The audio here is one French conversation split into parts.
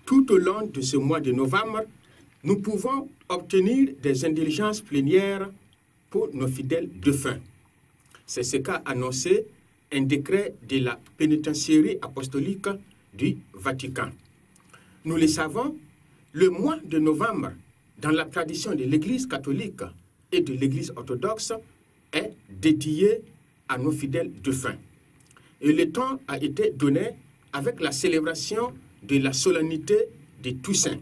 tout au long de ce mois de novembre, nous pouvons obtenir des indulgences plénières pour nos fidèles défunts. C'est ce qu'a annoncé un décret de la pénitentiarie apostolique du Vatican. Nous le savons, le mois de novembre, dans la tradition de l'Église catholique et de l'Église orthodoxe, est dédié à nos fidèles défunts. Et le temps a été donné avec la célébration de la solennité de Toussaint.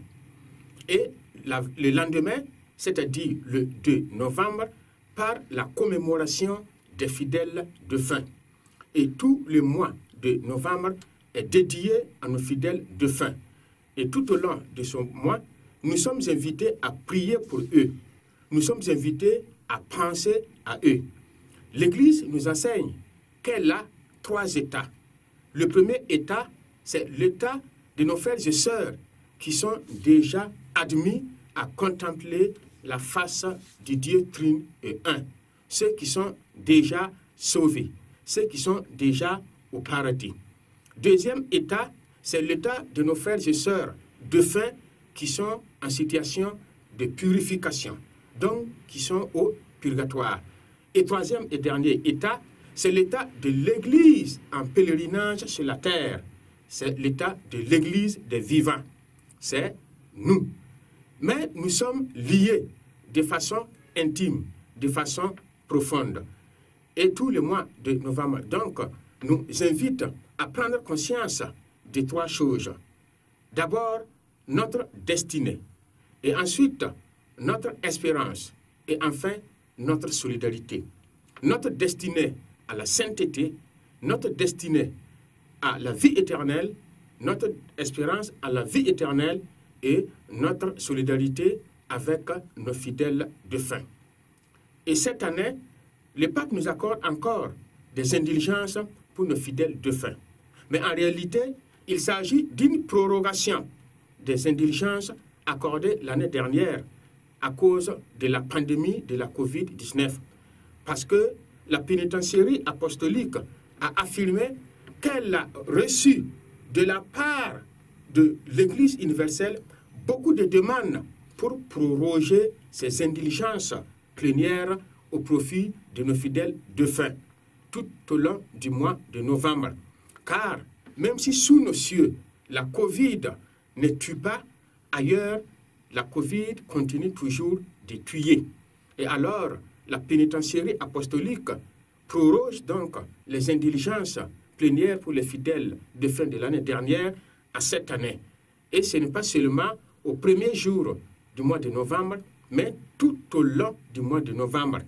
Et le lendemain, c'est-à-dire le 2 novembre, par la commémoration des fidèles défunts. Et tout le mois de novembre est dédié à nos fidèles défunts. Et tout au long de ce mois, nous sommes invités à prier pour eux. Nous sommes invités à penser à eux. L'Église nous enseigne qu'elle a 3 états. Le premier état, c'est l'état de nos frères et sœurs qui sont déjà admis à contempler la face du Dieu trine et un. Ceux qui sont déjà sauvés, ceux qui sont déjà au paradis. Deuxième état, c'est l'état de nos frères et sœurs défunts qui sont en situation de purification, donc qui sont au purgatoire. Et troisième et dernier état, c'est l'état de l'Église en pèlerinage sur la terre. C'est l'état de l'Église des vivants. C'est nous. Mais nous sommes liés de façon intime, de façon profonde. Et tout le mois de novembre, donc, nous invite à prendre conscience de 3 choses. D'abord, notre destinée. Et ensuite, notre espérance. Et enfin, notre solidarité. Notre destinée à la sainteté, notre destinée à la vie éternelle, notre espérance à la vie éternelle et notre solidarité avec nos fidèles défunts. Et cette année, le pape nous accorde encore des indulgences pour nos fidèles défunts. Mais en réalité, il s'agit d'une prorogation des indulgences accordées l'année dernière à cause de la pandémie de la COVID-19. Parce que la pénitentiarie apostolique a affirmé qu'elle a reçu de la part de l'Église universelle beaucoup de demandes pour proroger ces indulgences plénières au profit de nos fidèles défunts tout au long du mois de novembre. Car même si sous nos cieux, la Covid ne tue pas, ailleurs, la Covid continue toujours de tuer. Et alors, la pénitentiarie apostolique proroge donc les indulgences plénières pour les fidèles de fin de l'année dernière à cette année. Et ce n'est pas seulement au premier jour du mois de novembre, mais tout au long du mois de novembre.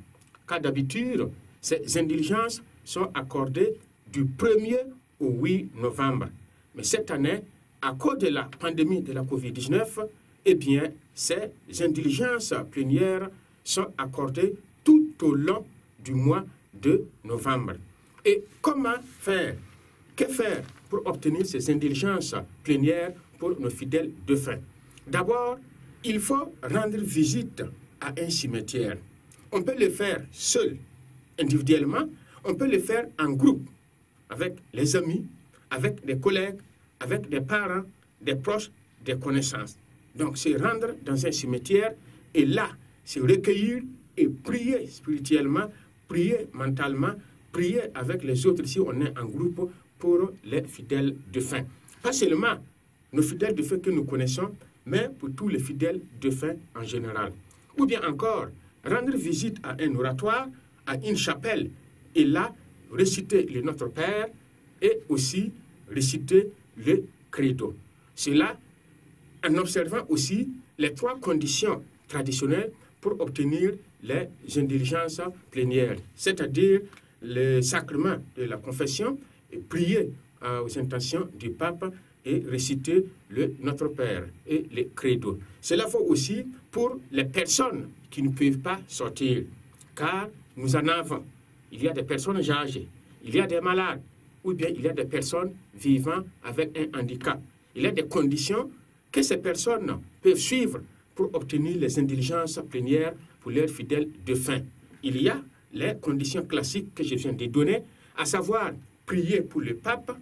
Car d'habitude, ces indulgences sont accordées du 1er au 8 novembre. Mais cette année, à cause de la pandémie de la COVID-19, eh bien, ces indulgences plénières sont accordées tout au long du mois de novembre. Et comment faire? Que faire pour obtenir ces indulgences plénières pour nos fidèles défunts? D'abord, il faut rendre visite à un cimetière. On peut le faire seul, individuellement, on peut le faire en groupe, avec les amis, avec des collègues, avec des parents, des proches, des connaissances. Donc, c'est rendre dans un cimetière et là, c'est recueillir et prier spirituellement, prier mentalement, prier avec les autres si on est en groupe pour les fidèles défunts. Pas seulement nos fidèles défunts que nous connaissons, mais pour tous les fidèles défunts en général. Ou bien encore, rendre visite à un oratoire, à une chapelle, et là, réciter le Notre Père et aussi réciter le Credo. Cela en observant aussi les 3 conditions traditionnelles pour obtenir les indulgences plénières, c'est-à-dire le sacrement de la confession, et prier aux intentions du pape et réciter le Notre Père et le Credo. Cela vaut aussi pour les personnes qui ne peuvent pas sortir, car nous en avons. Il y a des personnes âgées, il y a des malades, ou bien il y a des personnes vivant avec un handicap. Il y a des conditions que ces personnes peuvent suivre pour obtenir les indulgences plénières pour leurs fidèles défunts. Il y a les conditions classiques que je viens de donner, à savoir prier pour le pape,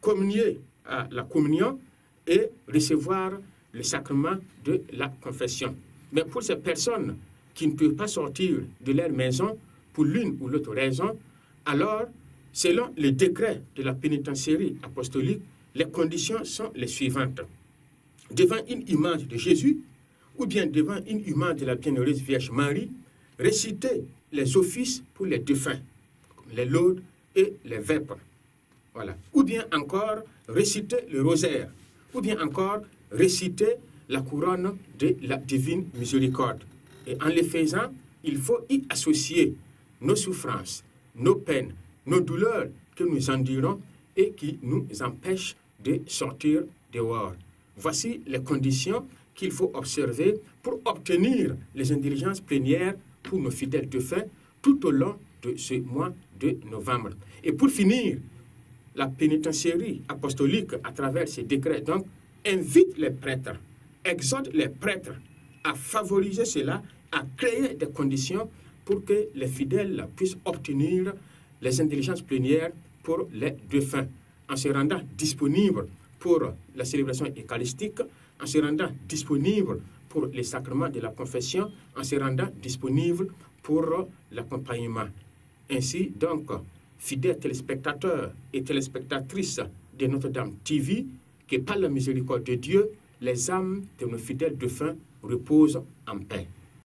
communier à la communion et recevoir le sacrement de la confession. Mais pour ces personnes qui ne peuvent pas sortir de leur maison pour l'une ou l'autre raison, alors, selon le décret de la pénitentiarie apostolique, les conditions sont les suivantes. Devant une image de Jésus, ou bien devant une image de la bienheureuse Vierge Marie, réciter les offices pour les défunts, comme les laudes et les vêpres. Voilà. Ou bien encore réciter le rosaire, ou bien encore réciter la couronne de la divine miséricorde. Et en le faisant, il faut y associer nos souffrances, nos peines, nos douleurs que nous endurons et qui nous empêchent de sortir dehors. Voici les conditions qu'il faut observer pour obtenir les indulgences plénières pour nos fidèles défunts tout au long de ce mois de novembre. Et pour finir, la pénitentiarie apostolique, à travers ces décrets, donc, invite les prêtres, exhorte les prêtres à favoriser cela, à créer des conditions pour que les fidèles puissent obtenir les indulgences plénières pour les défunts, en se rendant disponibles pour la célébration eucharistique, en se rendant disponibles pour les sacrements de la confession, en se rendant disponibles pour l'accompagnement. Ainsi, donc, fidèles téléspectateurs et téléspectatrices de Notre-Dame TV, que par la miséricorde de Dieu, les âmes de nos fidèles défunts reposent en paix.